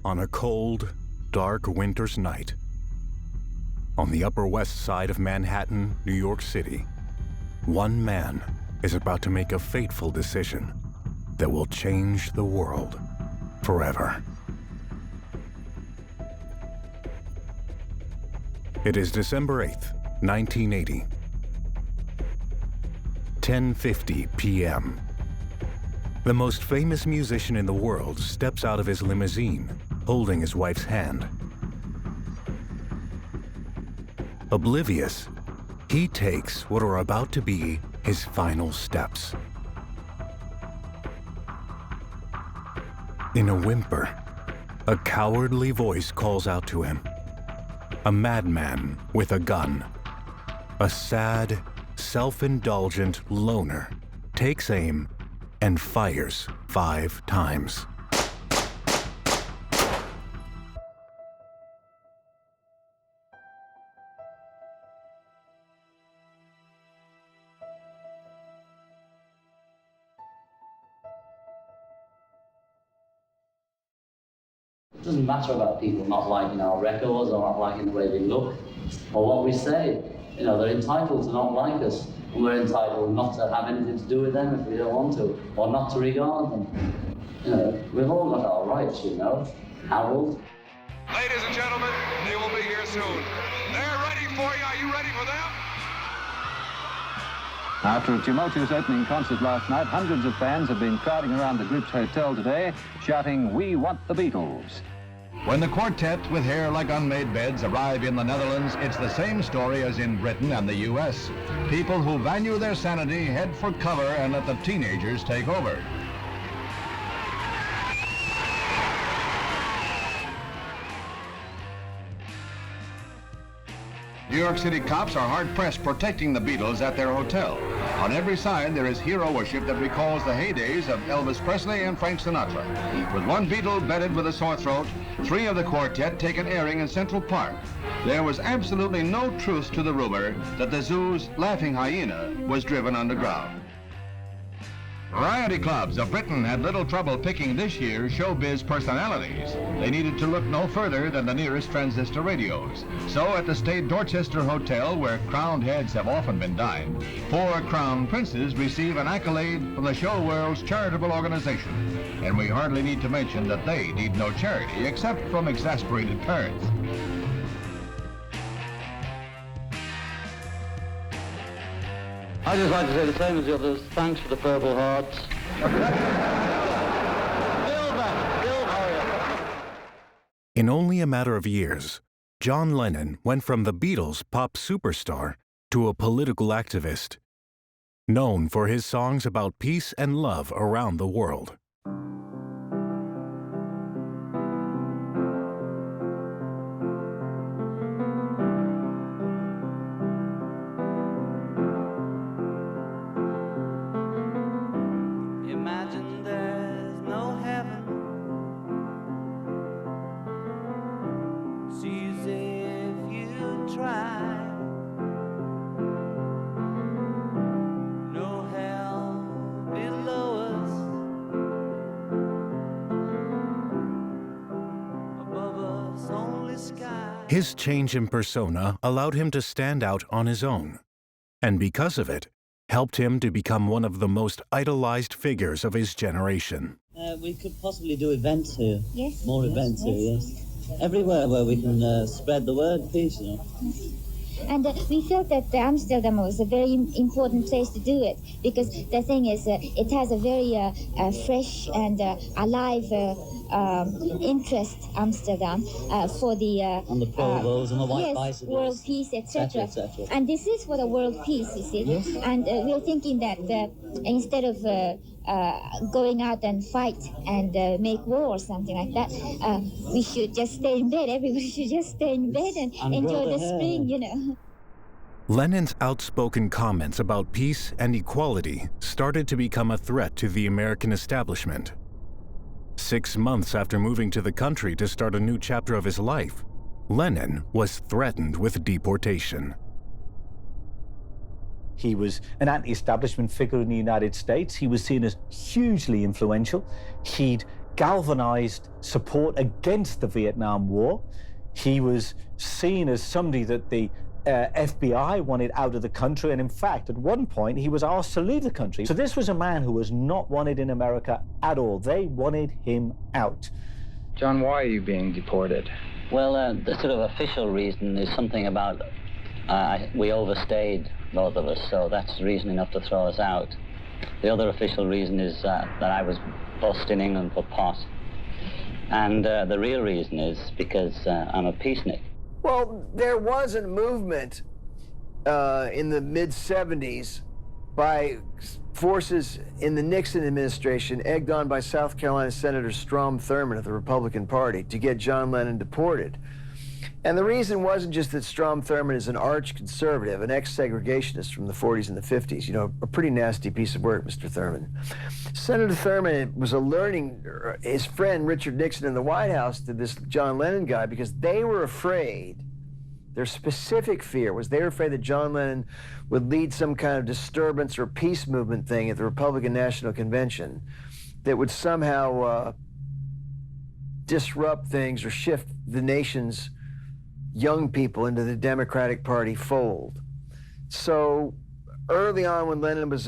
on a cold, dark winter's night. On the Upper West Side of Manhattan, New York City, one man is about to make a fateful decision that will change the world forever. It is December 8th, 1980. 10:50 p.m. The most famous musician in the world steps out of his limousine, holding his wife's hand. Oblivious, he takes what are about to be his final steps. In a whimper, a cowardly voice calls out to him. A madman with a gun, a sad, self-indulgent loner, takes aim and fires 5 times. It doesn't matter about people not liking our records or not liking the way we look or what we say. You know, they're entitled to not like us, and we're entitled not to have anything to do with them if we don't want to, or not to regard them. You know, we've all got our rights, you know. Harold. Ladies and gentlemen, they will be here soon. They're ready for you. Are you ready for them? After a tumultuous opening concert last night, hundreds of fans have been crowding around the group's hotel today, shouting, "We want the Beatles." When the quartet with hair like unmade beds arrive in the Netherlands, it's the same story as in Britain and the US. People who value their sanity head for cover and let the teenagers take over. New York City cops are hard-pressed protecting the Beatles at their hotel. On every side, there is hero worship that recalls the heydays of Elvis Presley and Frank Sinatra. With one Beatle bedded with a sore throat, 3 of the quartet take an airing in Central Park. There was absolutely no truth to the rumor that the zoo's laughing hyena was driven underground. Variety clubs of Britain had little trouble picking this year's showbiz personalities. They needed to look no further than the nearest transistor radios. So at the State Dorchester Hotel, where crowned heads have often been dined, 4 crown princes receive an accolade from the show world's charitable organization. And we hardly need to mention that they need no charity except from exasperated parents. I'd just like to say the same as the others. Thanks for the Purple Hearts. In only a matter of years, John Lennon went from the Beatles' pop superstar to a political activist, known for his songs about peace and love around the world. Imagine there's no heaven. It's easy if you try. No hell below us. Above us only sky. His change in persona allowed him to stand out on his own, and because of it, helped him to become one of the most idolized figures of his generation. We could possibly do events here. Yes. More yes, events yes. here, yes. Everywhere where we can spread the word, peace, you know. And we felt that Amsterdam was a very important place to do it, because the thing is, it has a very fresh and alive interest, Amsterdam, for the... On the prolos and the white yes, bicycles. world peace, etc. etc. And this is for the world peace, you see. Yes. And we're thinking that instead of going out and fight and make war or something like that, we should just stay in bed. Everybody should just stay in bed and enjoy the spring, you know. Lennon's outspoken comments about peace and equality started to become a threat to the American establishment. 6 months after moving to the country to start a new chapter of his life, Lennon was threatened with deportation. He was an anti-establishment figure in the United States. He was seen as hugely influential. He'd galvanized support against the Vietnam War. He was seen as somebody that the FBI wanted out of the country, and in fact, at one point, he was asked to leave the country. So this was a man who was not wanted in America at all. They wanted him out. John, why are you being deported? Well, the sort of official reason is something about we overstayed, both of us, so that's reason enough to throw us out. The other official reason is that I was bust in England for pot. And the real reason is because I'm a peacenik. Well, there was a movement in the mid-'70s by forces in the Nixon administration, egged on by South Carolina Senator Strom Thurmond of the Republican Party, to get John Lennon deported. And the reason wasn't just that Strom Thurmond is an arch conservative, an ex-segregationist from the 40s and the 50s. You know, a pretty nasty piece of work, Mr. Thurmond. Senator Thurmond was alerting his friend Richard Nixon in the White House to this John Lennon guy because they were afraid, their specific fear was they were afraid that John Lennon would lead some kind of disturbance or peace movement thing at the Republican National Convention that would somehow disrupt things or shift the nation's young people into the Democratic Party fold. So early on when Lennon was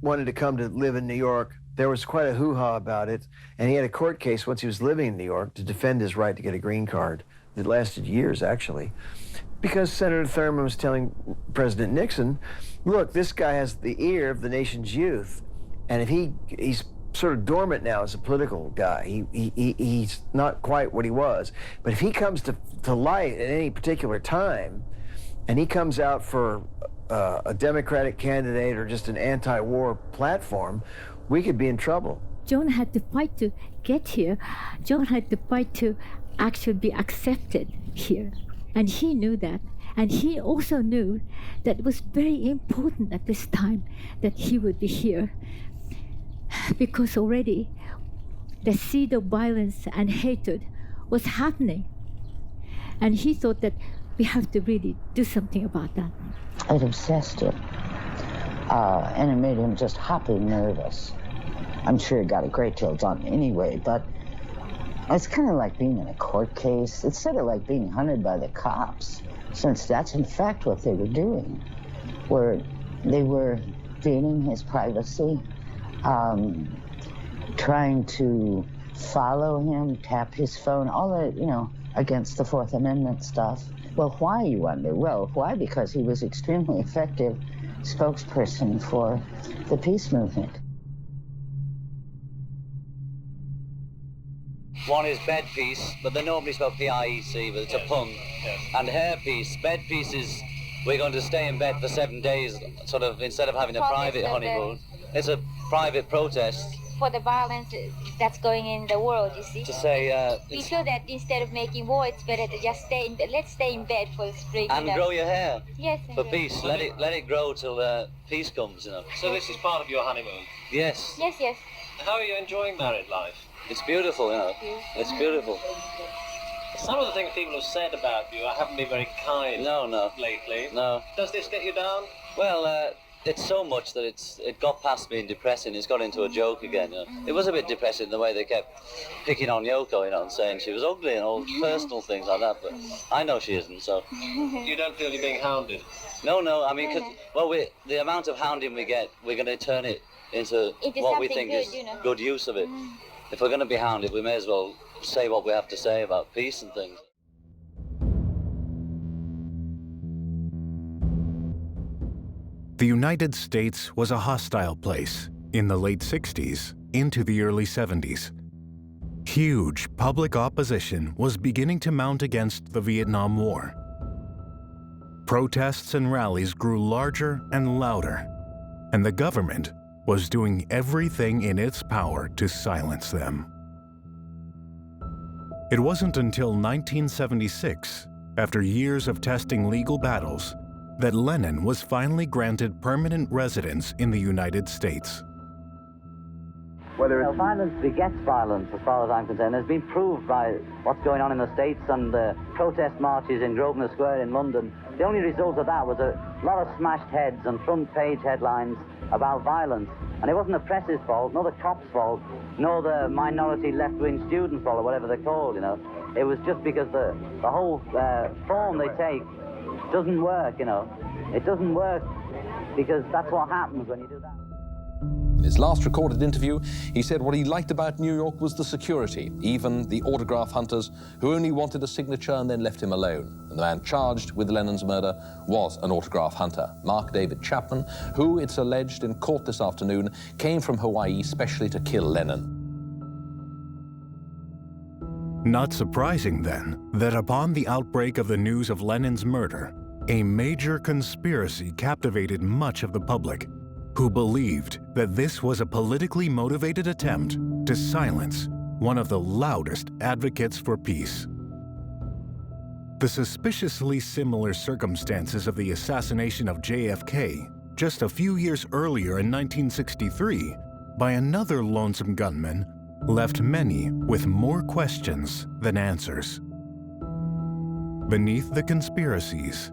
wanted to come to live in New York, there was quite a hoo-ha about it, and he had a court case once he was living in New York to defend his right to get a green card. It lasted years, actually, because Senator Thurmond was telling President Nixon, look, this guy has the ear of the nation's youth, and if he's sort of dormant now as a political guy. He's not quite what he was. But if he comes to light at any particular time, and he comes out for a Democratic candidate or just an anti-war platform, we could be in trouble. John had to fight to get here. John had to fight to actually be accepted here. And he knew that. And he also knew that it was very important at this time that he would be here, because already the seed of violence and hatred was happening. And he thought that we have to really do something about that. It obsessed him, and it made him just hopping nervous. I'm sure he got a great deal done anyway, but it's kind of like being in a court case. It's sort of like being hunted by the cops, since that's in fact what they were doing, where they were invading his privacy, trying to follow him, tap his phone, all that, you know, against the Fourth Amendment stuff. Well, why, you wonder? Well, why? Because he was extremely effective spokesperson for the peace movement. One is bed piece, but they normally spell P-I-E-C, but it's a pun. Yes. And hair piece. Bed piece is we're going to stay in bed for 7 days, sort of, instead of having a private honeymoon. It's a private protest. For the violence that's going in the world, you see. To say, we feel that instead of making war, it's better to just stay in bed. Let's stay in bed for the spring. And grow your hair. Yes. For peace. Let it grow till peace comes, you know. So this is part of your honeymoon? Yes. Yes, yes. How are you enjoying married life? It's beautiful, you know. It's beautiful. Some of the things people have said about you, I haven't been very kind. No. Lately. No. Does this get you down? Well, it's so much that it got past being depressing. It's got into a joke again. You know? It was a bit depressing the way they kept picking on Yoko, you know, and saying she was ugly and all personal things like that. But I know she isn't. So you don't feel you're being hounded? No. I mean, the amount of hounding we get, we're going to turn it into what we think is good use of it. If we're going to be hounded, we may as well say what we have to say about peace and things. The United States was a hostile place in the late 60s into the early 70s. Huge public opposition was beginning to mount against the Vietnam War. Protests and rallies grew larger and louder, and the government was doing everything in its power to silence them. It wasn't until 1976, after years of testing legal battles, that Lennon was finally granted permanent residence in the United States. Whether it's... Violence begets violence, as far as I'm concerned. It's been proved by what's going on in the States and the protest marches in Grosvenor Square in London. The only result of that was a lot of smashed heads and front-page headlines about violence. And it wasn't the press's fault, nor the cops' fault, nor the minority left-wing students' fault, or whatever they're called, you know. It was just because the whole form they take doesn't work, you know. It doesn't work because that's what happens when you do that. In his last recorded interview, he said what he liked about New York was the security, even the autograph hunters who only wanted a signature and then left him alone. And the man charged with Lennon's murder was an autograph hunter, Mark David Chapman, who, it's alleged in court this afternoon, came from Hawaii specially to kill Lennon. Not surprising, then, that upon the outbreak of the news of Lennon's murder, a major conspiracy captivated much of the public, who believed that this was a politically motivated attempt to silence one of the loudest advocates for peace. The suspiciously similar circumstances of the assassination of JFK just a few years earlier in 1963 by another lonesome gunman left many with more questions than answers. Beneath the conspiracies,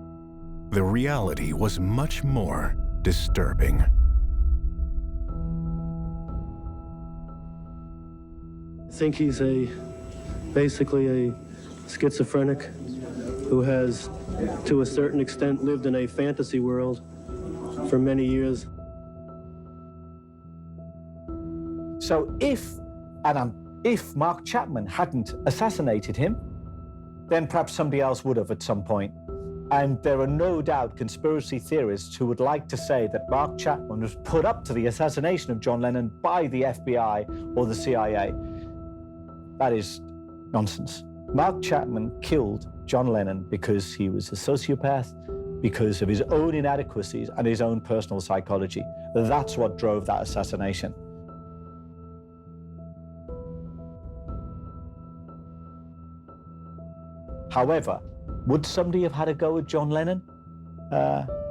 the reality was much more disturbing. I think he's basically a schizophrenic who has, to a certain extent, lived in a fantasy world for many years. So if Mark Chapman hadn't assassinated him, then perhaps somebody else would have at some point. And there are no doubt conspiracy theorists who would like to say that Mark Chapman was put up to the assassination of John Lennon by the FBI or the CIA. That is nonsense. Mark Chapman killed John Lennon because he was a sociopath, because of his own inadequacies and his own personal psychology. That's what drove that assassination. However, would somebody have had a go at John Lennon?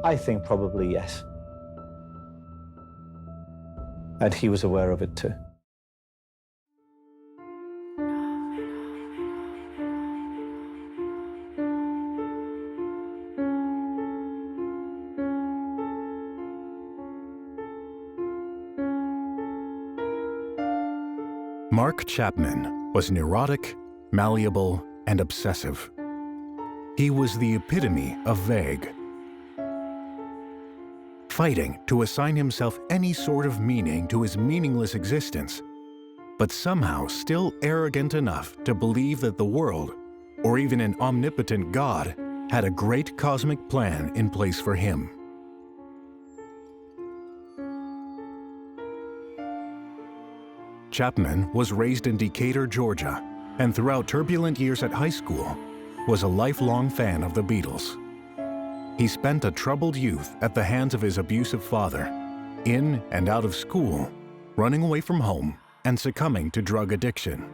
I think probably yes. And he was aware of it too. Mark Chapman was neurotic, malleable, and obsessive. He was the epitome of vague, fighting to assign himself any sort of meaning to his meaningless existence, but somehow still arrogant enough to believe that the world, or even an omnipotent God, had a great cosmic plan in place for him. Chapman was raised in Decatur, Georgia, and throughout turbulent years at high school, was a lifelong fan of the Beatles. He spent a troubled youth at the hands of his abusive father, in and out of school, running away from home, and succumbing to drug addiction.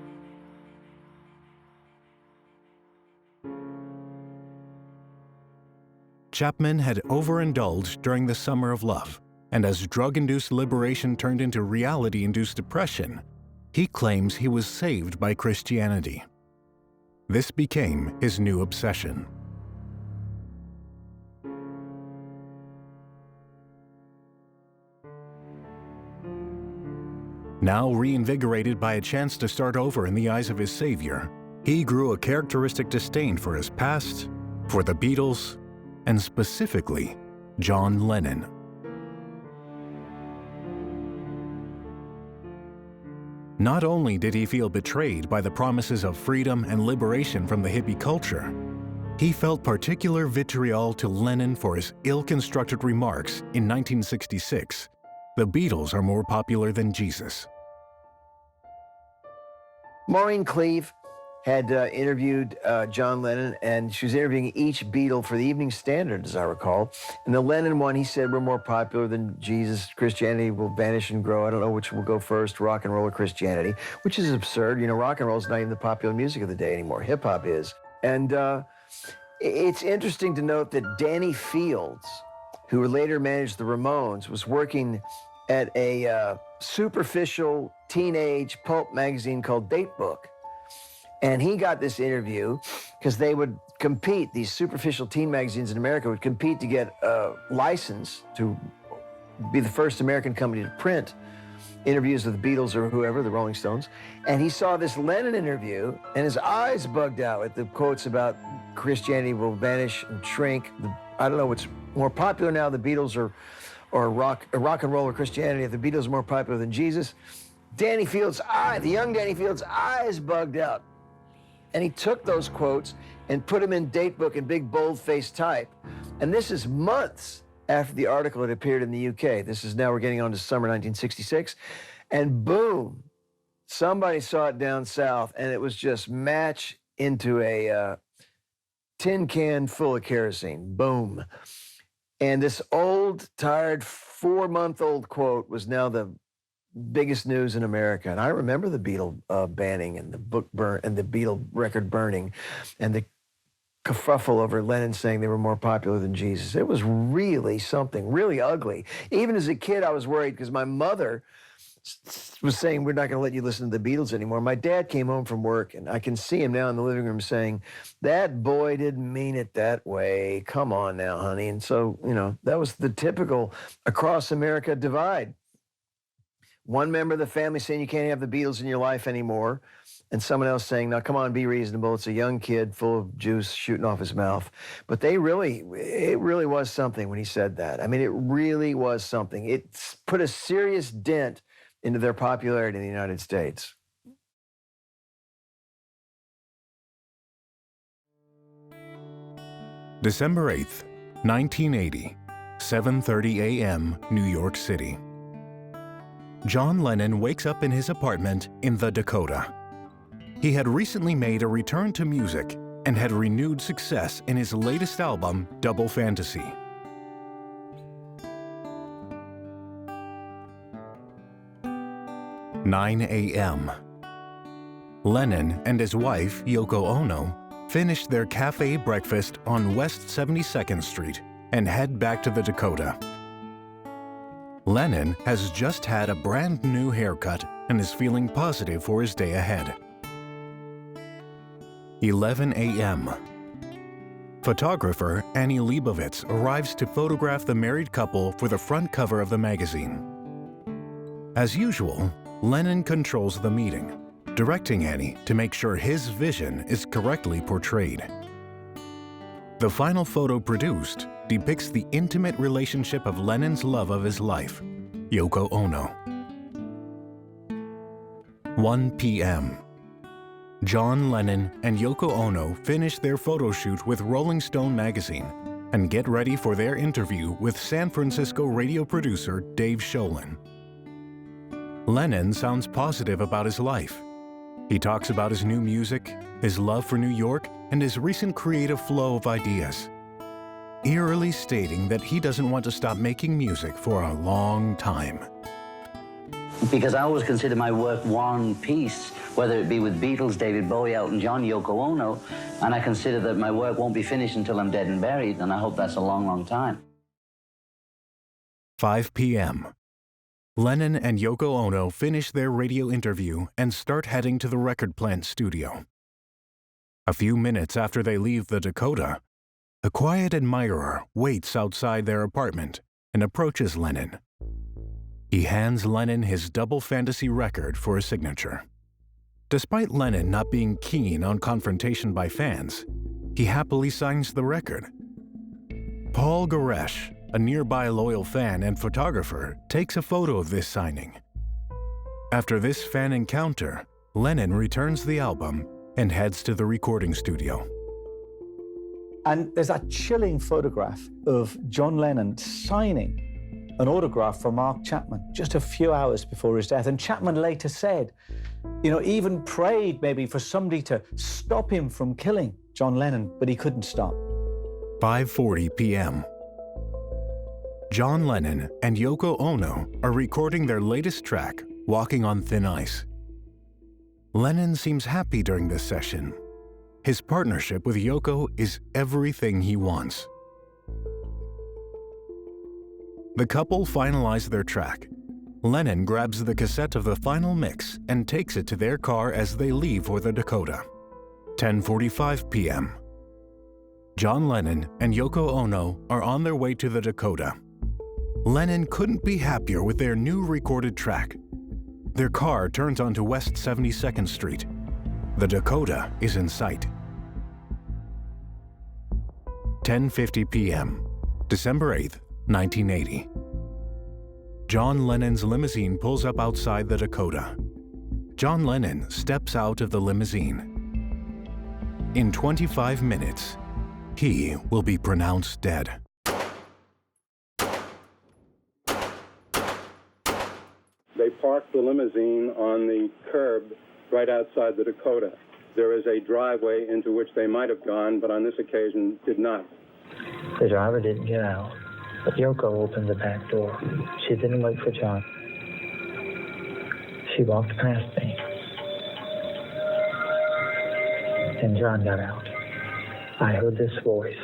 Chapman had overindulged during the summer of love, and as drug-induced liberation turned into reality-induced depression, he claims he was saved by Christianity. This became his new obsession. Now reinvigorated by a chance to start over in the eyes of his savior, he grew a characteristic disdain for his past, for the Beatles, and specifically, John Lennon. Not only did he feel betrayed by the promises of freedom and liberation from the hippie culture, he felt particular vitriol to Lennon for his ill-constructed remarks in 1966, "The Beatles are more popular than Jesus." Maureen Cleave had interviewed John Lennon, and she was interviewing each Beatle for the Evening Standard, as I recall. And the Lennon one, he said, "We're more popular than Jesus. Christianity will vanish and grow. I don't know which will go first, rock and roll or Christianity," which is absurd. You know, rock and roll is not even the popular music of the day anymore. Hip-hop is. And it's interesting to note that Danny Fields, who later managed the Ramones, was working at a superficial teenage pulp magazine called Datebook. And he got this interview because they would compete, these superficial teen magazines in America would compete to get a license to be the first American company to print interviews with the Beatles or whoever, the Rolling Stones. And he saw this Lennon interview and his eyes bugged out with the quotes about Christianity will vanish and shrink. I don't know what's more popular now, the Beatles or rock and roll or Christianity. If the Beatles are more popular than Jesus. Danny Field's the young Danny Field's eyes bugged out. And he took those quotes and put them in Datebook in big bold-faced type. And this is months after the article had appeared in the UK. This is now, we're getting on to summer 1966. And boom, somebody saw it down south, and it was just match into a tin can full of kerosene. Boom. And this old, tired, 4-month-old quote was now the biggest news in America. And I remember the Beatle banning and the book burn and the Beatle record burning and the kerfuffle over Lennon saying they were more popular than Jesus. It was really something, really ugly. Even as a kid, I was worried because my mother was saying, we're not going to let you listen to the Beatles anymore. My dad came home from work, and I can see him now in the living room saying, that boy didn't mean it that way. Come on now, honey. And so, you know, that was the typical across America divide. One member of the family saying you can't have the Beatles in your life anymore, and someone else saying, now come on, be reasonable. It's a young kid full of juice shooting off his mouth. But it really was something when he said that. I mean, it really was something. It put a serious dent into their popularity in the United States. December 8th, 1980, 7:30 a.m., New York City. John Lennon wakes up in his apartment in the Dakota. He had recently made a return to music and had renewed success in his latest album, Double Fantasy. "9 a.m. Lennon and his wife, Yoko Ono, finished their cafe breakfast on West 72nd Street and head back to the Dakota. Lennon has just had a brand new haircut and is feeling positive for his day ahead. 11 a.m. Photographer Annie Leibovitz arrives to photograph the married couple for the front cover of the magazine. As usual, Lennon controls the meeting, directing Annie to make sure his vision is correctly portrayed. The final photo produced depicts the intimate relationship of Lennon's love of his life, Yoko Ono. 1 p.m. John Lennon and Yoko Ono finish their photo shoot with Rolling Stone magazine and get ready for their interview with San Francisco radio producer Dave Sholin. Lennon sounds positive about his life. He talks about his new music, his love for New York, and his recent creative flow of ideas, eerily stating that he doesn't want to stop making music for a long time. Because I always consider my work one piece, whether it be with Beatles, David Bowie, Elton John, Yoko Ono, and I consider that my work won't be finished until I'm dead and buried, and I hope that's a long, long time. 5 p.m. Lennon and Yoko Ono finish their radio interview and start heading to the record plant studio. A few minutes after they leave the Dakota, a quiet admirer waits outside their apartment and approaches Lennon. He hands Lennon his Double Fantasy record for a signature. Despite Lennon not being keen on confrontation by fans, he happily signs the record. Paul Goresh, a nearby loyal fan and photographer, takes a photo of this signing. After this fan encounter, Lennon returns the album and heads to the recording studio. And there's that chilling photograph of John Lennon signing an autograph from Mark Chapman just a few hours before his death. And Chapman later said, even prayed maybe for somebody to stop him from killing John Lennon, but he couldn't stop. 5:40 p.m. John Lennon and Yoko Ono are recording their latest track, Walking on Thin Ice. Lennon seems happy during this session. His partnership with Yoko is everything he wants. The couple finalize their track, Lennon grabs the cassette of the final mix and takes it to their car as they leave for the Dakota. 10:45 p.m. John Lennon and Yoko Ono are on their way to the Dakota. Lennon couldn't be happier with their new recorded track. Their car turns onto West 72nd Street. The Dakota is in sight. 10:50 p.m., December 8th, 1980. John Lennon's limousine pulls up outside the Dakota. John Lennon steps out of the limousine. In 25 minutes, he will be pronounced dead. They parked the limousine on the curb right outside the Dakota. There is a driveway into which they might have gone, but on this occasion did not. The driver didn't get out, but Yoko opened the back door. She didn't wait for John. She walked past me, and John got out. I heard this voice,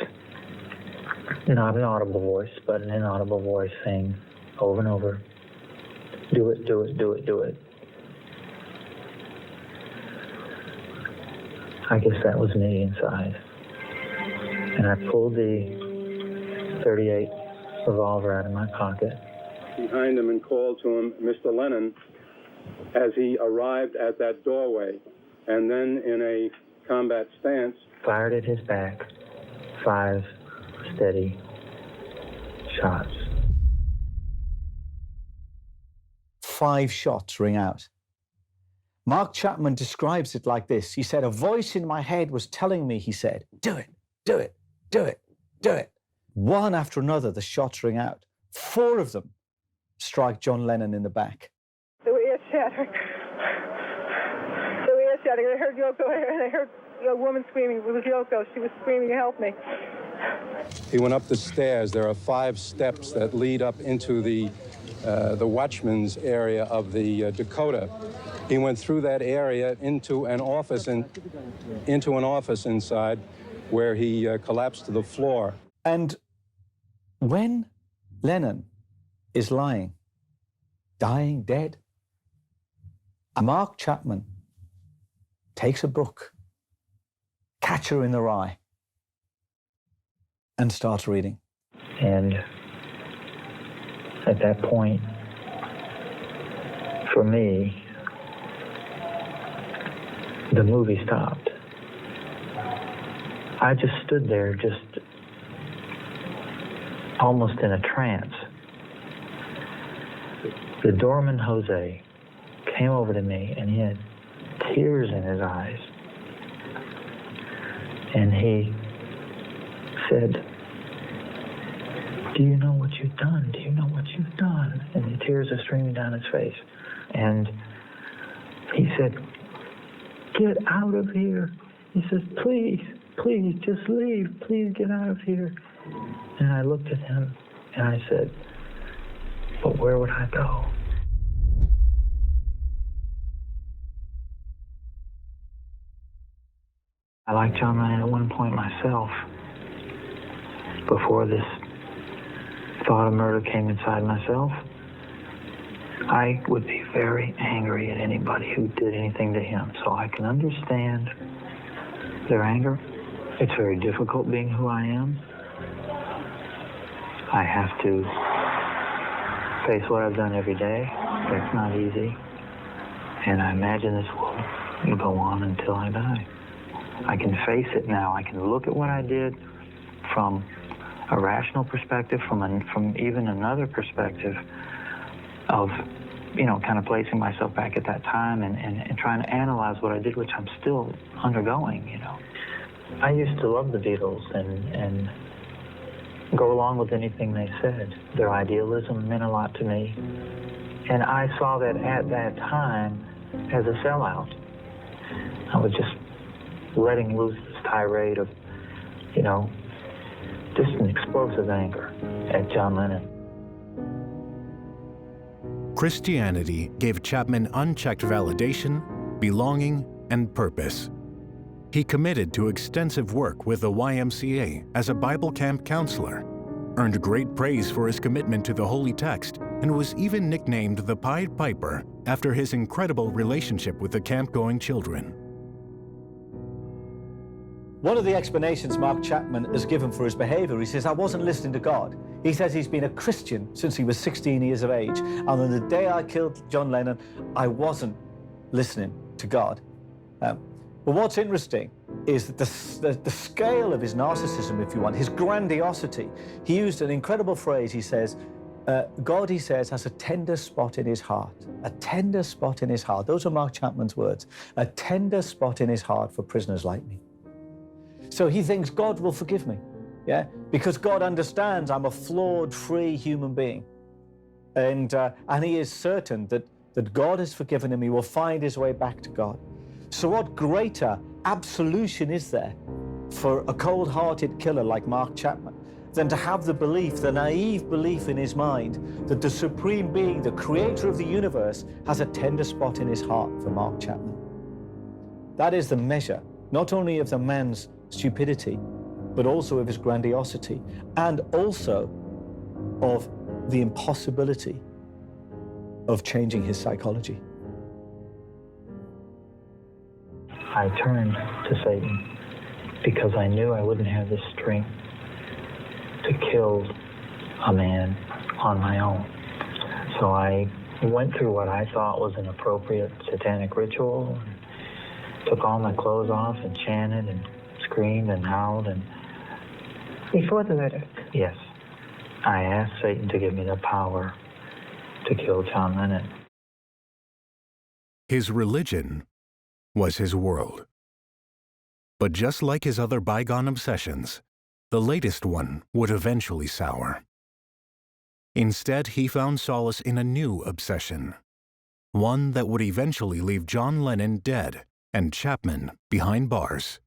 not an audible voice, but an inaudible voice saying over and over, "Do it, do it, do it, do it." I guess that was me inside. And I pulled the .38 revolver out of my pocket. Behind him and called to him, "Mr. Lennon," as he arrived at that doorway, and then in a combat stance, fired at his back 5 steady shots. 5 shots ring out. Mark Chapman describes it like this. He said, "A voice in my head was telling me," he said, "do it, do it, do it, do it." One after another, the shots ring out. 4 of them strike John Lennon in the back. The way it shattered. The way it shattered. I heard Yoko, and I heard a woman screaming. It was Yoko. She was screaming, "Help me." he went up the stairs. There are 5 steps that lead up into the watchman's area of the Dakota. He went through that area into an office inside, where he collapsed to the floor. And when Lennon is lying, dying, dead, Mark Chapman takes a book, Catcher in the Rye, and starts reading. And at that point, for me, the movie stopped. I just stood there, just almost in a trance. The doorman, Jose, came over to me, and he had tears in his eyes. And he said, "Do you know what you've done? Do you know what you've done?" And the tears are streaming down his face. And he said, "Get out of here." He says, "Please, please, just leave. Please get out of here." And I looked at him and I said, "But where would I go?" I liked John Lennon at one point myself, before this thought of murder came inside myself. I would be very angry at anybody who did anything to him, so I can understand their anger. It's very difficult being who I am. I have to face what I've done every day. That's not easy. And I imagine this will go on until I die. I can face it now. I can look at what I did from a rational perspective, from even another perspective of, kind of placing myself back at that time and trying to analyze what I did, which I'm still undergoing, I used to love the Beatles and go along with anything they said. Their idealism meant a lot to me. And I saw that at that time as a sellout. I was just letting loose this tirade of, just an explosive anger at John Lennon. Christianity gave Chapman unchecked validation, belonging, and purpose. He committed to extensive work with the YMCA as a Bible camp counselor, earned great praise for his commitment to the Holy Text, and was even nicknamed the Pied Piper after his incredible relationship with the camp-going children. One of the explanations Mark Chapman has given for his behavior, he says, I wasn't listening to God. He says he's been a Christian since he was 16 years of age, and on the day I killed John Lennon, I wasn't listening to God. But what's interesting is that the scale of his narcissism, if you want, his grandiosity. He used an incredible phrase. He says, God, he says, has a tender spot in his heart. A tender spot in his heart. Those are Mark Chapman's words. A tender spot in his heart for prisoners like me. So he thinks God will forgive me, yeah? Because God understands I'm a flawed, free human being. And he is certain that God has forgiven him. He will find his way back to God. So what greater absolution is there for a cold-hearted killer like Mark Chapman than to have the belief, the naive belief in his mind, that the supreme being, the creator of the universe, has a tender spot in his heart for Mark Chapman. That is the measure, not only of the man's stupidity, but also of his grandiosity, and also of the impossibility of changing his psychology. I turned to Satan because I knew I wouldn't have the strength to kill a man on my own. So I went through what I thought was an appropriate satanic ritual, and took all my clothes off and chanted and screamed and howled. And before the murder? Yes. I asked Satan to give me the power to kill John Lennon. His religion was his world. But just like his other bygone obsessions, the latest one would eventually sour. Instead, he found solace in a new obsession, one that would eventually leave John Lennon dead and Chapman behind bars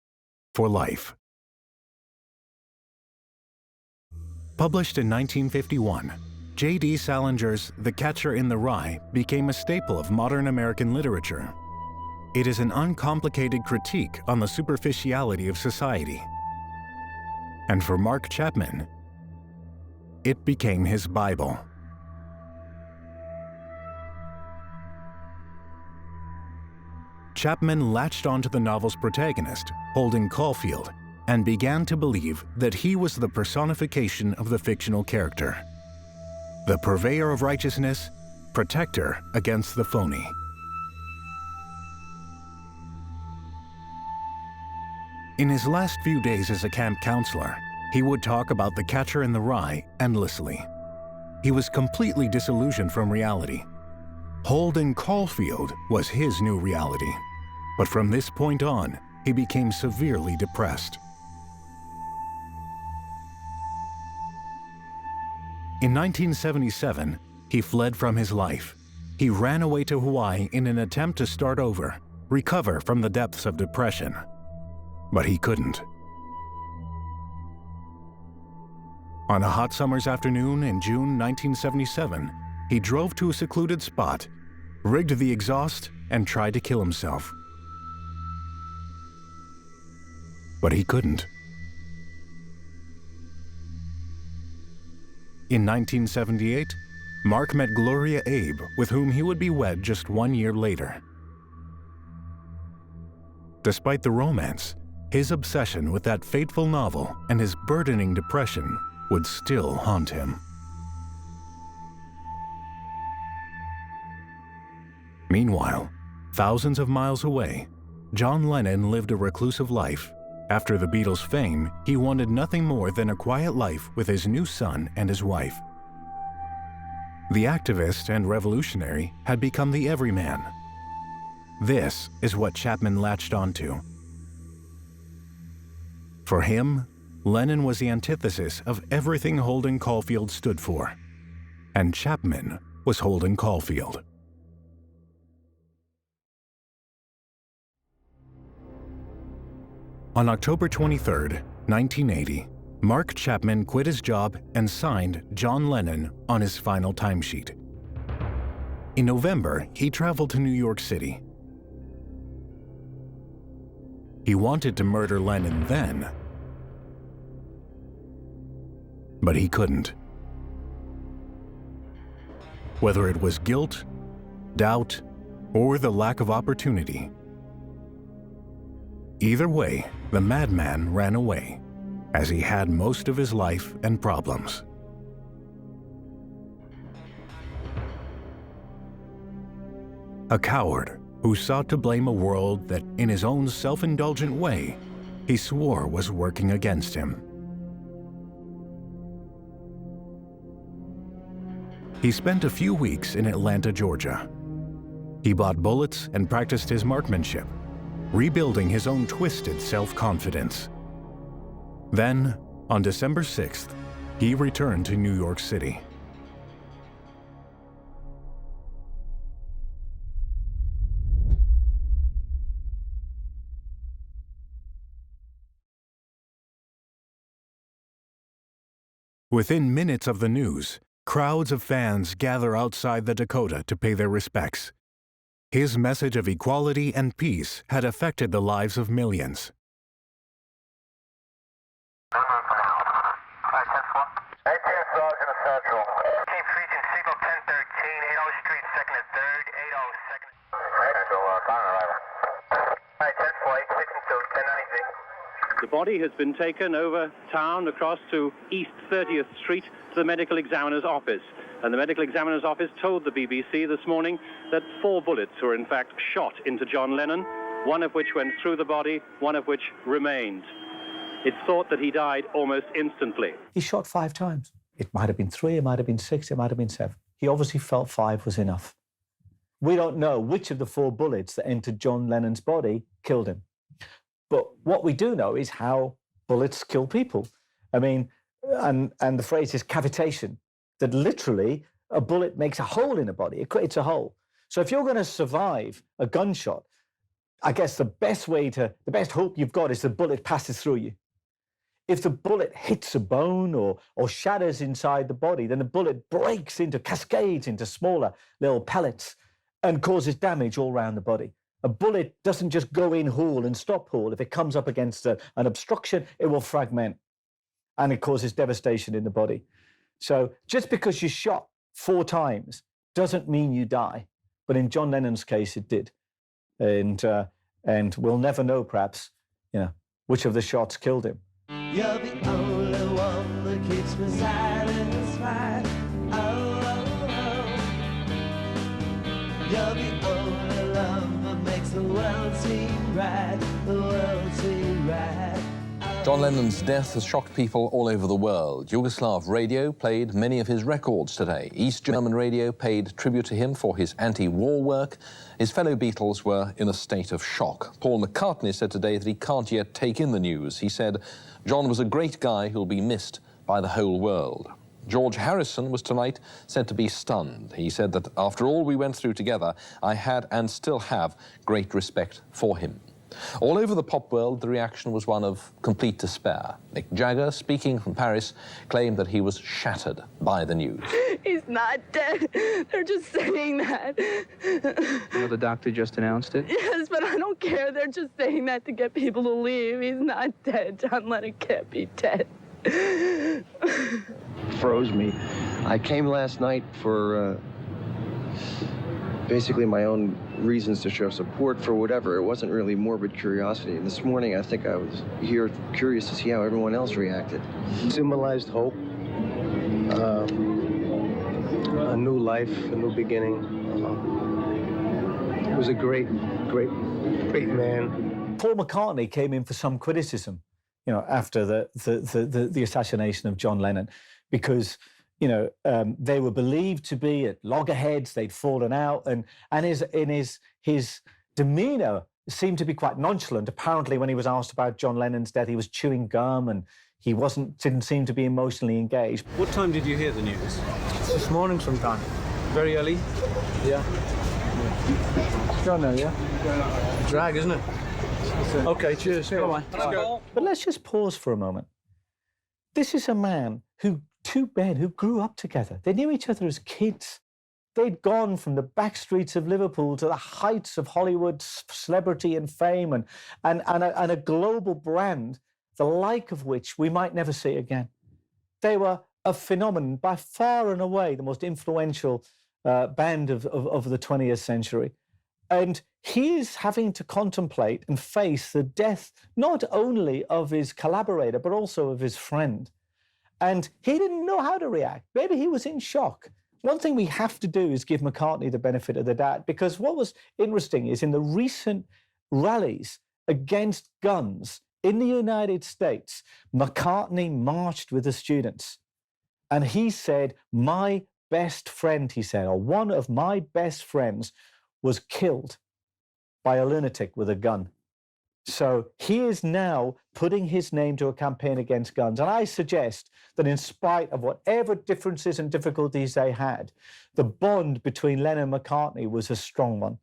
for life. Published in 1951, J.D. Salinger's The Catcher in the Rye became a staple of modern American literature. It is an uncomplicated critique on the superficiality of society. And for Mark Chapman, it became his Bible. Chapman latched onto the novel's protagonist, Holden Caulfield, and began to believe that he was the personification of the fictional character, the purveyor of righteousness, protector against the phony. In his last few days as a camp counselor, he would talk about The Catcher in the Rye endlessly. He was completely disillusioned from reality. Holden Caulfield was his new reality. But from this point on, he became severely depressed. In 1977, he fled from his life. He ran away to Hawaii in an attempt to start over, recover from the depths of depression. But he couldn't. On a hot summer's afternoon in June 1977, he drove to a secluded spot, rigged the exhaust, and tried to kill himself. But he couldn't. In 1978, Mark met Gloria Abe, with whom he would be wed just 1 year later. Despite the romance, his obsession with that fateful novel and his burdening depression would still haunt him. Meanwhile, thousands of miles away, John Lennon lived a reclusive life. After the Beatles' fame, he wanted nothing more than a quiet life with his new son and his wife. The activist and revolutionary had become the everyman. This is what Chapman latched onto. For him, Lennon was the antithesis of everything Holden Caulfield stood for. And Chapman was Holden Caulfield. On October 23, 1980, Mark Chapman quit his job and signed John Lennon on his final timesheet. In November, he traveled to New York City. He wanted to murder Lennon then, but he couldn't. whether it was guilt, doubt, or the lack of opportunity. Either way, the madman ran away, as he had most of his life and problems. A coward who sought to blame a world that, in his own self-indulgent way, he swore was working against him. He spent a few weeks in Atlanta, Georgia. He bought bullets and practiced his marksmanship, rebuilding his own twisted self-confidence. Then, on December 6th, he returned to New York City. Within minutes of the news, crowds of fans gather outside the Dakota to pay their respects. His message of equality and peace had affected the lives of millions. The body has been taken over town across to East 30th Street to the medical examiner's office. And the medical examiner's office told the BBC this morning that 4 bullets were in fact shot into John Lennon, one of which went through the body, one of which remained. It's thought that he died almost instantly. He shot 5 times. It might have been 3, it might have been 6, it might have been 7. He obviously felt 5 was enough. We don't know which of the 4 bullets that entered John Lennon's body killed him. But what we do know is how bullets kill people. I mean, and the phrase is cavitation, that literally a bullet makes a hole in a body. It creates a hole. So if you're going to survive a gunshot, I guess the best hope you've got is the bullet passes through you. If the bullet hits a bone or shatters inside the body, then the bullet breaks into cascades into smaller little pellets and causes damage all around the body. A bullet doesn't just go in whole and stop whole. If it comes up against an obstruction, it will fragment and it causes devastation in the body. So just because you shot 4 times doesn't mean you die. But in John Lennon's case, it did. And we'll never know, perhaps, which of the shots killed him. You're the only one that keeps me satisfied. Oh, oh, oh. You're the only love that makes the world seem right. The world seem right. John Lennon's death has shocked people all over the world. Yugoslav radio played many of his records today. East German radio paid tribute to him for his anti-war work. His fellow Beatles were in a state of shock. Paul McCartney said today that he can't yet take in the news. He said, "John was a great guy who'll be missed by the whole world." George Harrison was tonight said to be stunned. He said that after all we went through together, I had and still have great respect for him. All over the pop world, the reaction was one of complete despair. Mick Jagger, speaking from Paris, claimed that he was shattered by the news. He's not dead. They're just saying that. You know, the doctor just announced it? Yes, but I don't care. They're just saying that to get people to leave. He's not dead. John Lennon can't be dead. Froze me. I came last night for basically my own reasons to show support for whatever. It wasn't really morbid curiosity. And this morning, I think I was here curious to see how everyone else reacted. Symbolized hope, a new life, a new beginning. He was a great man. Paul McCartney came in for some criticism, after the assassination of John Lennon, because they were believed to be at loggerheads. They'd fallen out, and his demeanor seemed to be quite nonchalant. Apparently, when he was asked about John Lennon's death, he was chewing gum, and he didn't seem to be emotionally engaged. What time did you hear the news? This morning sometime. Very early? Yeah. John now, yeah? Drag, isn't it? Okay, cheers. Bye-bye. Let's go. But let's just pause for a moment. This is a man two men who grew up together. They knew each other as kids. They'd gone from the back streets of Liverpool to the heights of Hollywood celebrity and fame and a global brand, the like of which we might never see again. They were a phenomenon, by far and away the most influential band of the 20th century. And he is having to contemplate and face the death not only of his collaborator, but also of his friend. And he didn't know how to react. Maybe he was in shock. One thing we have to do is give McCartney the benefit of the doubt, because what was interesting is in the recent rallies against guns in the United States, McCartney marched with the students. And he said, my best friend, he said, or one of my best friends was killed by a lunatic with a gun. So he is now putting his name to a campaign against guns. And I suggest that in spite of whatever differences and difficulties they had, the bond between Lennon and McCartney was a strong one.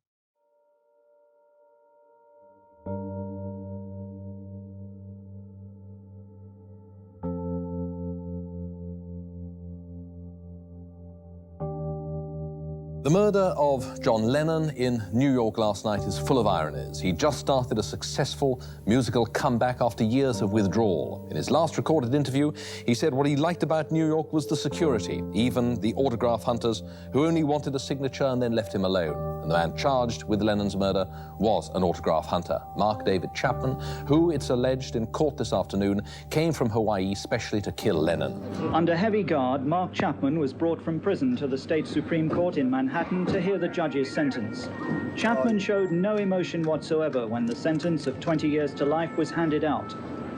The murder of John Lennon in New York last night is full of ironies. He just started a successful musical comeback after years of withdrawal. In his last recorded interview, he said what he liked about New York was the security, even the autograph hunters who only wanted a signature and then left him alone. And the man charged with Lennon's murder was an autograph hunter, Mark David Chapman, who, it's alleged in court this afternoon, came from Hawaii specially to kill Lennon. Under heavy guard, Mark Chapman was brought from prison to the state Supreme Court in Manhattan to hear the judge's sentence. Chapman showed no emotion whatsoever when the sentence of 20 years to life was handed out.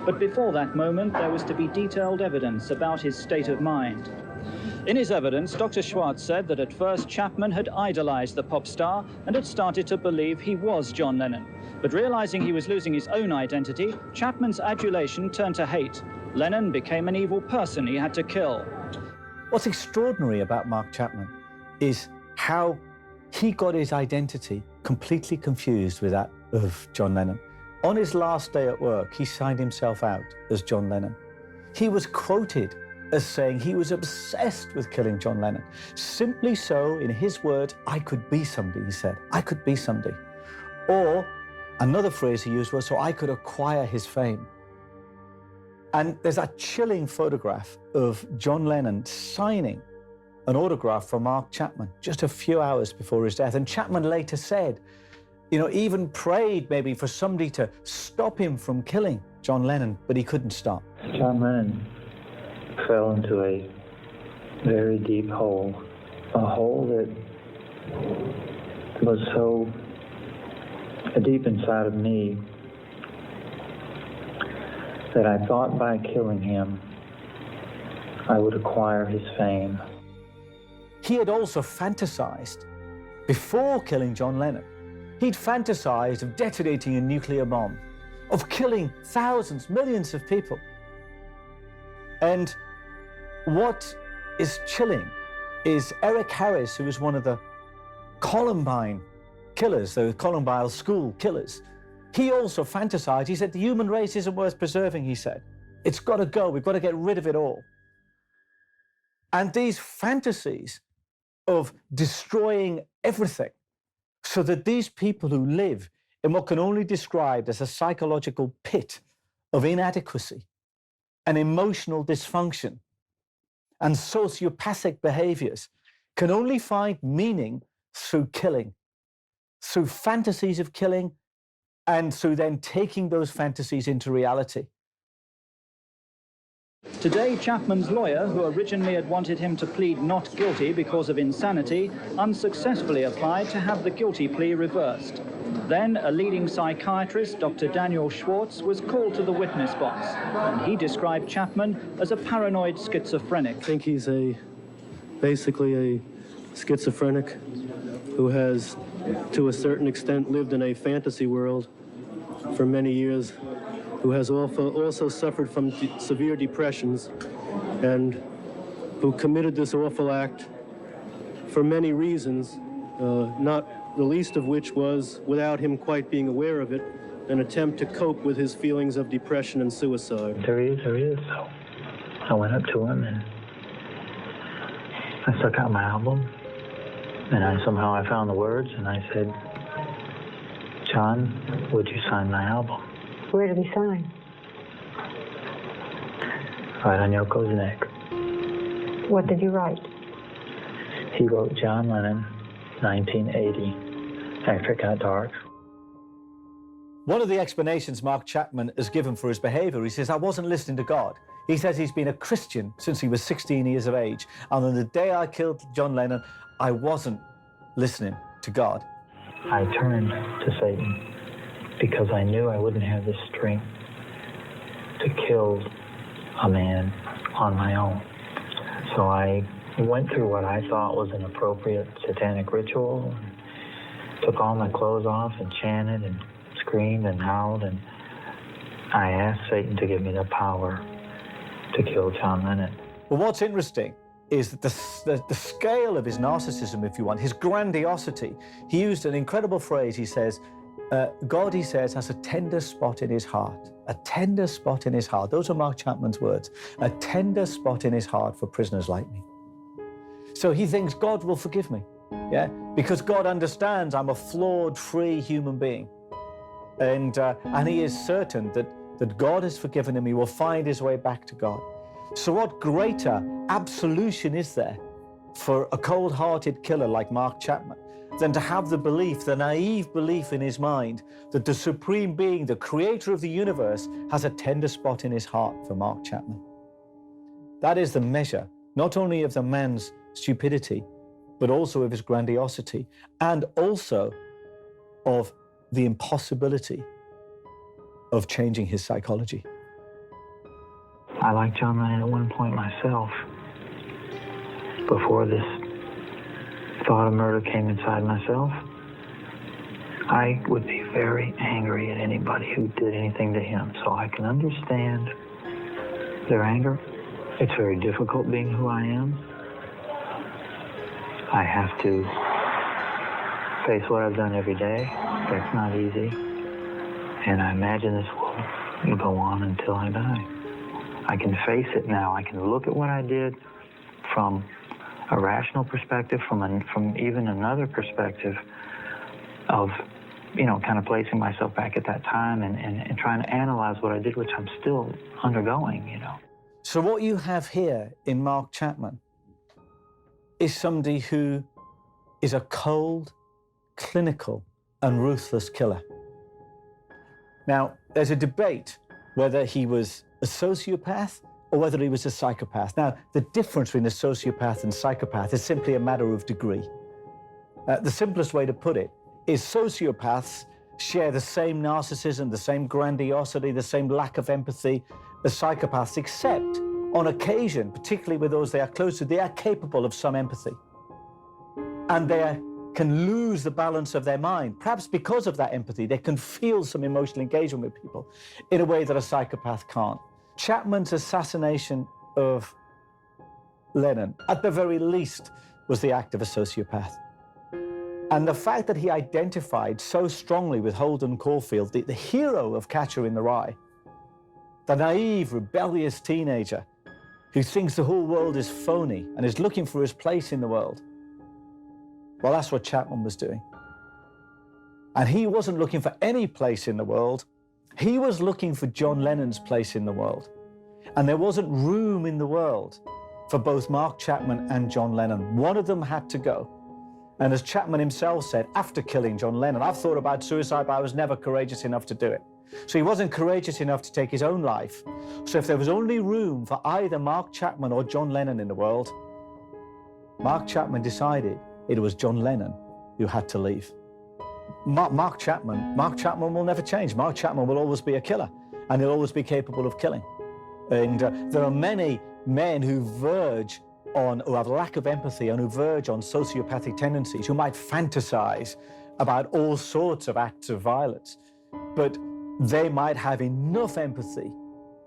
But before that moment, there was to be detailed evidence about his state of mind. In his evidence, Dr. Schwartz said that at first Chapman had idolized the pop star and had started to believe he was John Lennon. But realizing he was losing his own identity, Chapman's adulation turned to hate. Lennon became an evil person he had to kill. What's extraordinary about Mark Chapman is how he got his identity completely confused with that of John Lennon. On his last day at work, he signed himself out as John Lennon. He was quoted as saying he was obsessed with killing John Lennon. Simply so, in his words, I could be somebody, he said. I could be somebody. Or another phrase he used was, so I could acquire his fame. And there's a chilling photograph of John Lennon signing an autograph for Mark Chapman just a few hours before his death. And Chapman later said, you know, even prayed maybe for somebody to stop him from killing John Lennon, but he couldn't stop. John Lennon fell into a very deep hole, a hole that was so deep inside of me that I thought by killing him, I would acquire his fame. He had also fantasized, before killing John Lennon, he'd fantasized of detonating a nuclear bomb, of killing thousands, millions of people. And what is chilling is Eric Harris, who was one of the Columbine killers, the Columbine school killers. He also fantasized. He said, the human race isn't worth preserving, he said. It's got to go. We've got to get rid of it all. And these fantasies of destroying everything so that these people who live in what can only be described as a psychological pit of inadequacy and emotional dysfunction and sociopathic behaviors can only find meaning through killing, through fantasies of killing, and through then taking those fantasies into reality. Today, Chapman's lawyer, who originally had wanted him to plead not guilty because of insanity, unsuccessfully applied to have the guilty plea reversed. Then, a leading psychiatrist, Dr. Daniel Schwartz, was called to the witness box, and he described Chapman as a paranoid schizophrenic. I think he's basically a schizophrenic who has, to a certain extent, lived in a fantasy world for many years, who has also suffered from severe depressions, and who committed this awful act for many reasons, not the least of which was, without him quite being aware of it, an attempt to cope with his feelings of depression and suicide. There he is. So I went up to him and I stuck out my album, and I found the words, and I said, John, would you sign my album? Where did he sign? Right on Yoko's neck. What did you write? He wrote John Lennon, 1980, after it got dark. One of the explanations Mark Chapman has given for his behavior, he says, I wasn't listening to God. He says he's been a Christian since he was 16 years of age. And on the day I killed John Lennon, I wasn't listening to God. I turned to Satan because I knew I wouldn't have the strength to kill a man on my own. So I went through what I thought was an appropriate satanic ritual, took all my clothes off and chanted and screamed and howled, and I asked Satan to give me the power to kill John Lennon. Well, what's interesting is that the scale of his narcissism, if you want, his grandiosity, he used an incredible phrase. He says, God, he says, has a tender spot in his heart. A tender spot in his heart. Those are Mark Chapman's words. A tender spot in his heart for prisoners like me. So he thinks God will forgive me, yeah? Because God understands I'm a flawed, free human being. And he is certain that God has forgiven him. He will find his way back to God. So what greater absolution is there for a cold-hearted killer like Mark Chapman than to have the belief, the naive belief in his mind, that the supreme being, the creator of the universe, has a tender spot in his heart for Mark Chapman. That is the measure, not only of the man's stupidity, but also of his grandiosity, and also of the impossibility of changing his psychology. I liked John Lennon at one point myself. Before this thought of murder came inside myself, I would be very angry at anybody who did anything to him. So I can understand their anger. It's very difficult being who I am. I have to face what I've done every day. That's not easy. And I imagine this will go on until I die. I can face it now. I can look at what I did from a rational perspective, from even another perspective of, you know, kind of placing myself back at that time and trying to analyze what I did, which I'm still undergoing, you know. So what you have here in Mark Chapman is somebody who is a cold, clinical, and ruthless killer. Now, there's a debate whether he was a sociopath or whether he was a psychopath. Now, the difference between a sociopath and psychopath is simply a matter of degree. The simplest way to put it is sociopaths share the same narcissism, the same grandiosity, the same lack of empathy as psychopaths, except on occasion, particularly with those they are close to, they are capable of some empathy. And they can lose the balance of their mind. Perhaps because of that empathy, they can feel some emotional engagement with people in a way that a psychopath can't. Chapman's assassination of Lennon, at the very least, was the act of a sociopath. And the fact that he identified so strongly with Holden Caulfield, the hero of Catcher in the Rye, the naive, rebellious teenager who thinks the whole world is phony and is looking for his place in the world, well, that's what Chapman was doing. And he wasn't looking for any place in the world. He was looking for John Lennon's place in the world. And there wasn't room in the world for both Mark Chapman and John Lennon. One of them had to go. And as Chapman himself said, after killing John Lennon, I've thought about suicide, but I was never courageous enough to do it. So he wasn't courageous enough to take his own life. So if there was only room for either Mark Chapman or John Lennon in the world, Mark Chapman decided it was John Lennon who had to leave. Mark Chapman will never change. Mark Chapman will always be a killer, and he'll always be capable of killing. And there are many men who have lack of empathy and who verge on sociopathic tendencies, who might fantasize about all sorts of acts of violence, but they might have enough empathy,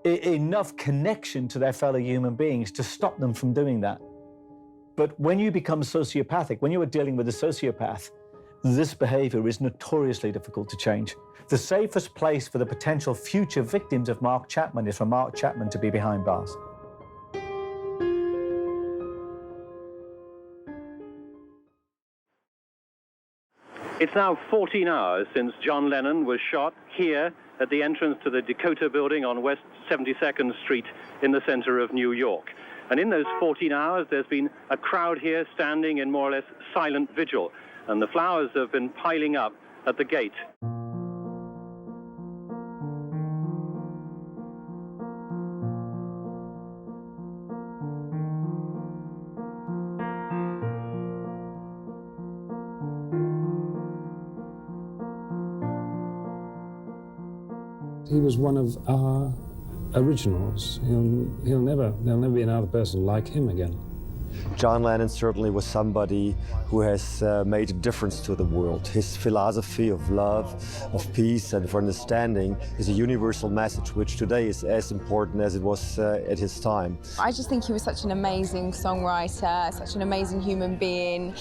enough connection to their fellow human beings to stop them from doing that. But when you become sociopathic, when you are dealing with a sociopath, this behavior is notoriously difficult to change. The safest place for the potential future victims of Mark Chapman is for Mark Chapman to be behind bars. It's now 14 hours since John Lennon was shot here at the entrance to the Dakota building on West 72nd Street in the center of New York. And in those 14 hours, there's been a crowd here standing in more or less silent vigil. And the flowers have been piling up at the gate. He was one of our originals. There'll never be another person like him again. John Lennon certainly was somebody who has made a difference to the world. His philosophy of love, of peace and of understanding is a universal message which today is as important as it was at his time. I just think he was such an amazing songwriter, such an amazing human being.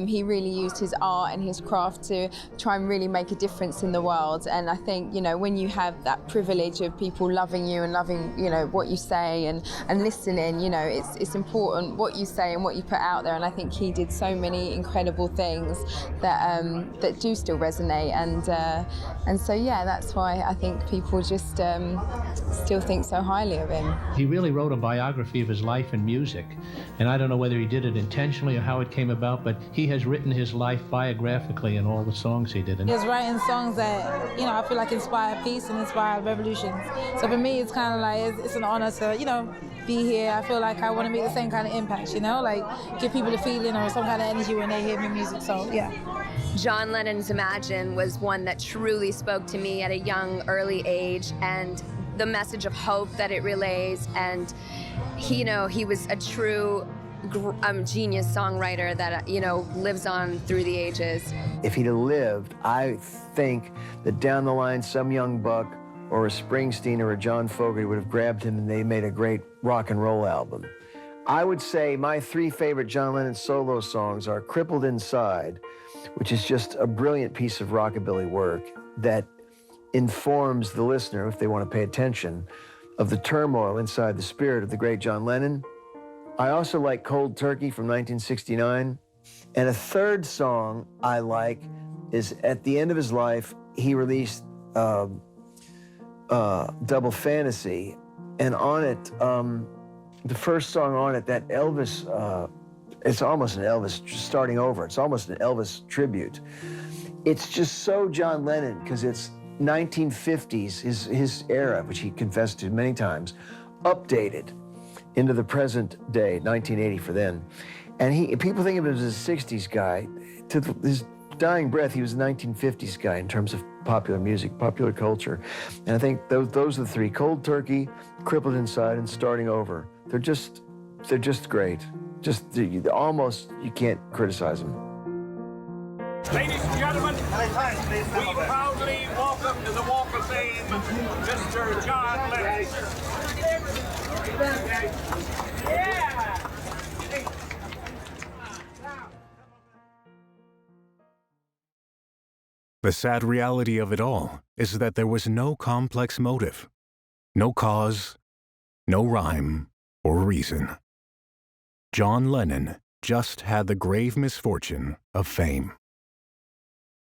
He really used his art and his craft to try and really make a difference in the world. And I think, you know, when you have that privilege of people loving you and loving, you know, what you say and listening, you know, it's important what you say and what you put out there, and I think he did so many incredible things that that do still resonate, and so yeah, that's why I think people just still think so highly of him. He really wrote a biography of his life in music, and I don't know whether he did it intentionally or how it came about, but he has written his life biographically in all the songs he did. He's writing songs that, you know, I feel like inspire peace and inspire revolutions. So for me, it's kind of like it's an honor to, you know, be here. I feel like I want to make the same kind of impact, you know, like give people a feeling or some kind of energy when they hear my music. So yeah. John Lennon's Imagine was one that truly spoke to me at a young, early age, and the message of hope that it relays. And he, you know, he was a true genius songwriter that, you know, lives on through the ages. If he'd have lived, I think that down the line some young buck or a Springsteen or a John Fogerty would have grabbed him and they made a great rock and roll album. I would say my three favorite John Lennon solo songs are Crippled Inside, which is just a brilliant piece of rockabilly work that informs the listener, if they want to pay attention, of the turmoil inside the spirit of the great John Lennon. I also like Cold Turkey from 1969. And a third song I like is at the end of his life, he released Double Fantasy, and on it, the first song on it, that Elvis, it's almost an Elvis, starting over, it's almost an Elvis tribute. It's just so John Lennon, because it's 1950s, his era, which he confessed to many times, updated into the present day, 1980 for then. And people think of him as a 60s guy. To his dying breath, he was a 1950s guy in terms of popular music, popular culture. And I think those are the three: Cold Turkey, Crippled Inside, and Starting Over. They're just great. Almost, you can't criticize them. Ladies and gentlemen, we proudly welcome to the Walk of Fame, Mr. John Lennon. Yeah! The sad reality of it all is that there was no complex motive, no cause, no rhyme or reason. John Lennon just had the grave misfortune of fame.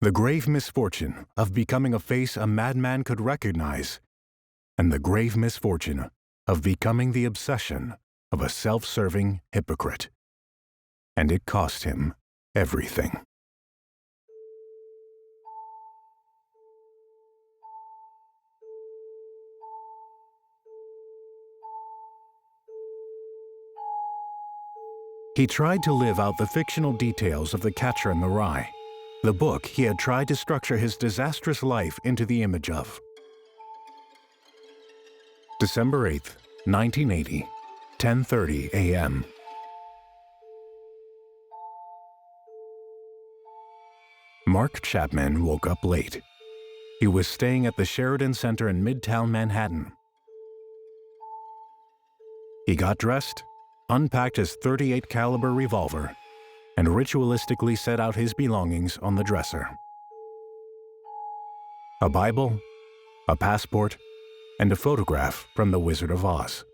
The grave misfortune of becoming a face a madman could recognize, and the grave misfortune of becoming the obsession of a self-serving hypocrite. And it cost him everything. He tried to live out the fictional details of The Catcher in the Rye, the book he had tried to structure his disastrous life into the image of. December 8th, 1980, 10:30 a.m. Mark Chapman woke up late. He was staying at the Sheridan Center in Midtown Manhattan. He got dressed, unpacked his .38 caliber revolver, and ritualistically set out his belongings on the dresser. A Bible, a passport, and a photograph from The Wizard of Oz.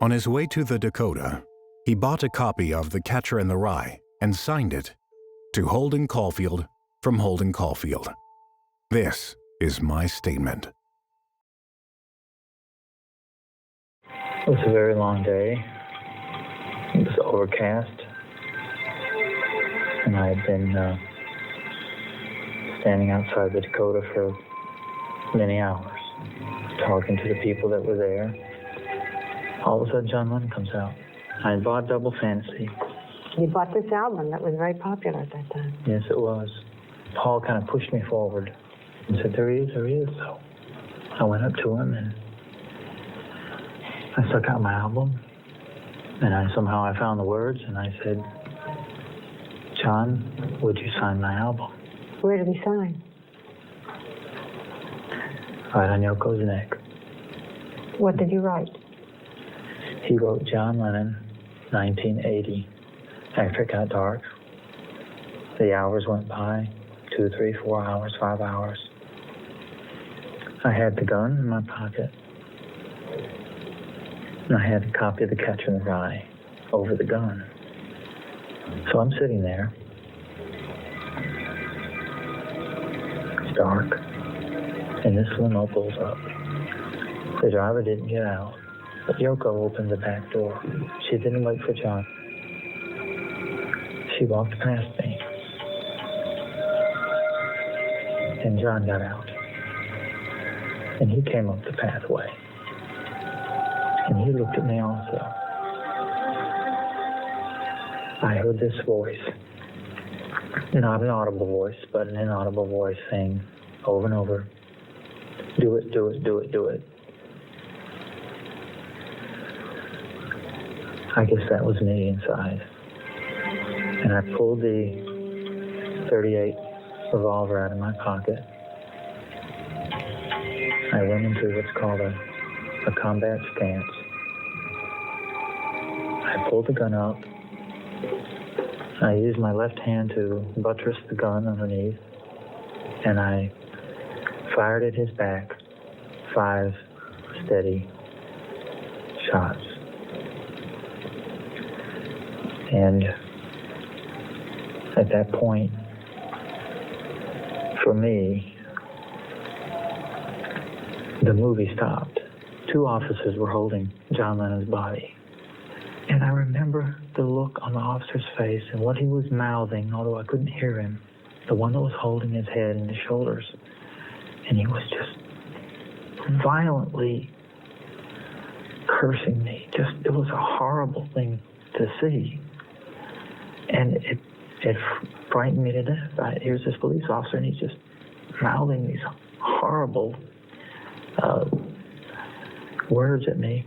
On his way to the Dakota, he bought a copy of The Catcher in the Rye and signed it to Holden Caulfield from Holden Caulfield. This is my statement. It was a very long day. It was overcast. And I had been standing outside the Dakota for many hours, talking to the people that were there. All of a sudden, John Lennon comes out. I had bought Double Fantasy. You bought this album that was very popular at that time. Yes, it was. Paul kind of pushed me forward and said, there he is. So I went up to him and I stuck out my album. And I found the words and I said, John, would you sign my album? Where did he sign? Right on Yoko's neck. What did you write? He wrote John Lennon, 1980. After it got dark, the hours went by, 2, 3, 4 hours, 5 hours. I had the gun in my pocket, and I had a copy of The Catcher in the Rye over the gun. So I'm sitting there. It's dark, and this limo pulls up. The driver didn't get out, but Yoko opened the back door. She didn't wait for John. She walked past me, and John got out. And he came up the pathway, and he looked at me also. I heard this voice, not an audible voice, but an inaudible voice saying over and over, do it, do it, do it, do it. I guess that was me inside. And I pulled the .38 revolver out of my pocket. I went into what's called a combat stance. I pulled the gun up. I used my left hand to buttress the gun underneath, and I fired at his back 5 steady shots. And at that point, for me, the movie stopped. 2 officers were holding John Lennon's body. And I remember the look on the officer's face and what he was mouthing, although I couldn't hear him, the one that was holding his head and his shoulders. And he was just violently cursing me. It was a horrible thing to see. And it frightened me to death. Here's this police officer, and he's just mouthing these horrible words at me.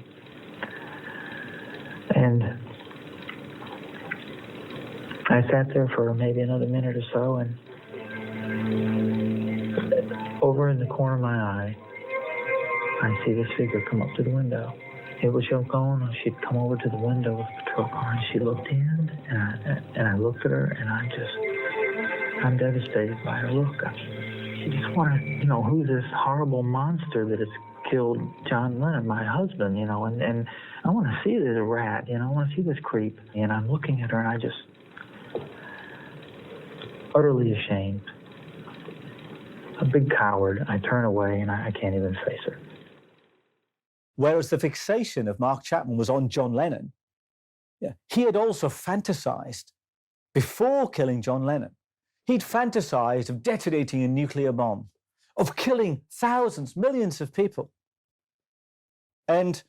And I sat there for maybe another minute or so, and over in the corner of my eye, I see this figure come up to the window. It was Yoko Ono. She'd come over to the window of the patrol car, and she looked in, and I looked at her, and I'm devastated by her look. She just wanted, who's this horrible monster that has killed John Lennon, my husband, and I want to see this rat, I want to see this creep. And I'm looking at her, and I just, utterly ashamed, a big coward, I turn away, and I can't even face her. Whereas the fixation of Mark Chapman was on John Lennon, he had also fantasized, before killing John Lennon, he'd fantasized of detonating a nuclear bomb, of killing thousands, millions of people. And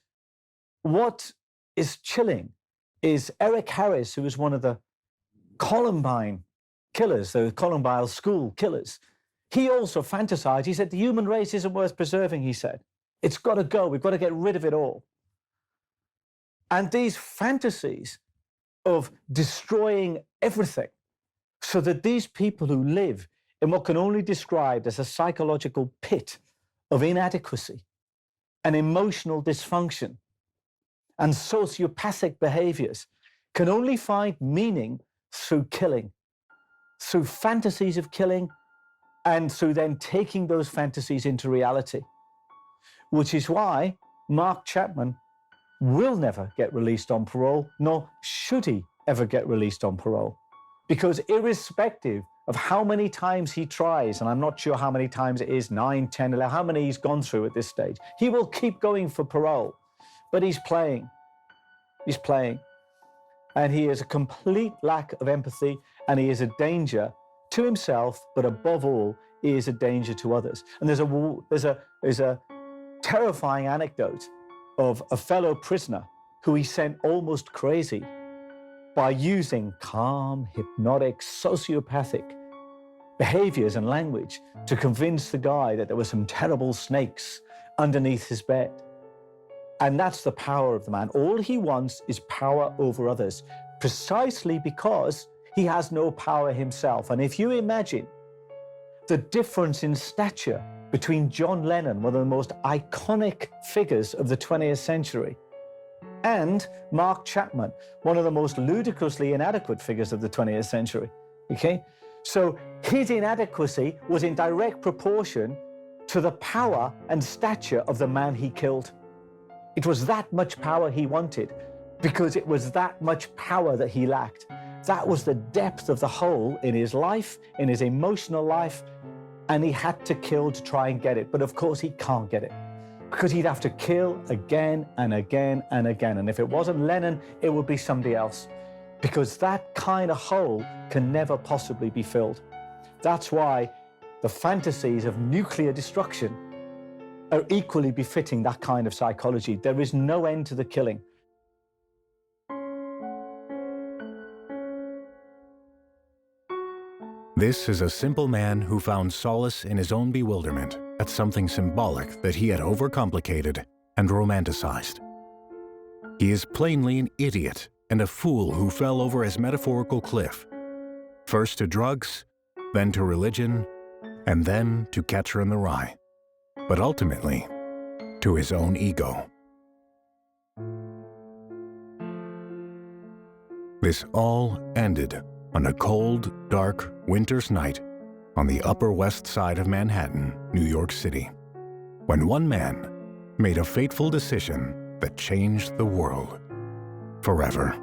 what is chilling is Eric Harris, who was one of the Columbine killers, the Columbine school killers. He also fantasized. He said, the human race isn't worth preserving, he said. It's got to go. We've got to get rid of it all. And these fantasies of destroying everything so that these people who live in what can only be described as a psychological pit of inadequacy and emotional dysfunction and sociopathic behaviors can only find meaning through killing, through fantasies of killing, and through then taking those fantasies into reality. Which is why Mark Chapman will never get released on parole, nor should he ever get released on parole. Because irrespective of how many times he tries, and I'm not sure how many times it is, 9, 10, 11, how many he's gone through at this stage. He will keep going for parole, but he's playing. He's playing. And he has a complete lack of empathy, and he is a danger to himself, but above all, he is a danger to others. And there's a terrifying anecdote of a fellow prisoner who he sent almost crazy by using calm, hypnotic, sociopathic behaviors and language to convince the guy that there were some terrible snakes underneath his bed. And that's the power of the man. All he wants is power over others, precisely because he has no power himself. And if you imagine the difference in stature between John Lennon, one of the most iconic figures of the 20th century, and Mark Chapman, one of the most ludicrously inadequate figures of the 20th century, okay? So his inadequacy was in direct proportion to the power and stature of the man he killed. It was that much power he wanted, because it was that much power that he lacked. That was the depth of the hole in his life, in his emotional life, and he had to kill to try and get it. But of course, he can't get it, because he'd have to kill again and again and again. And if it wasn't Lennon, it would be somebody else, because that kind of hole can never possibly be filled. That's why the fantasies of nuclear destruction are equally befitting that kind of psychology. There is no end to the killing. This is a simple man who found solace in his own bewilderment at something symbolic that he had overcomplicated and romanticized. He is plainly an idiot and a fool who fell over his metaphorical cliff, first to drugs, then to religion, and then to Catcher in the Rye, but ultimately to his own ego. This all ended on a cold, dark winter's night on the Upper West Side of Manhattan, New York City, when one man made a fateful decision that changed the world forever.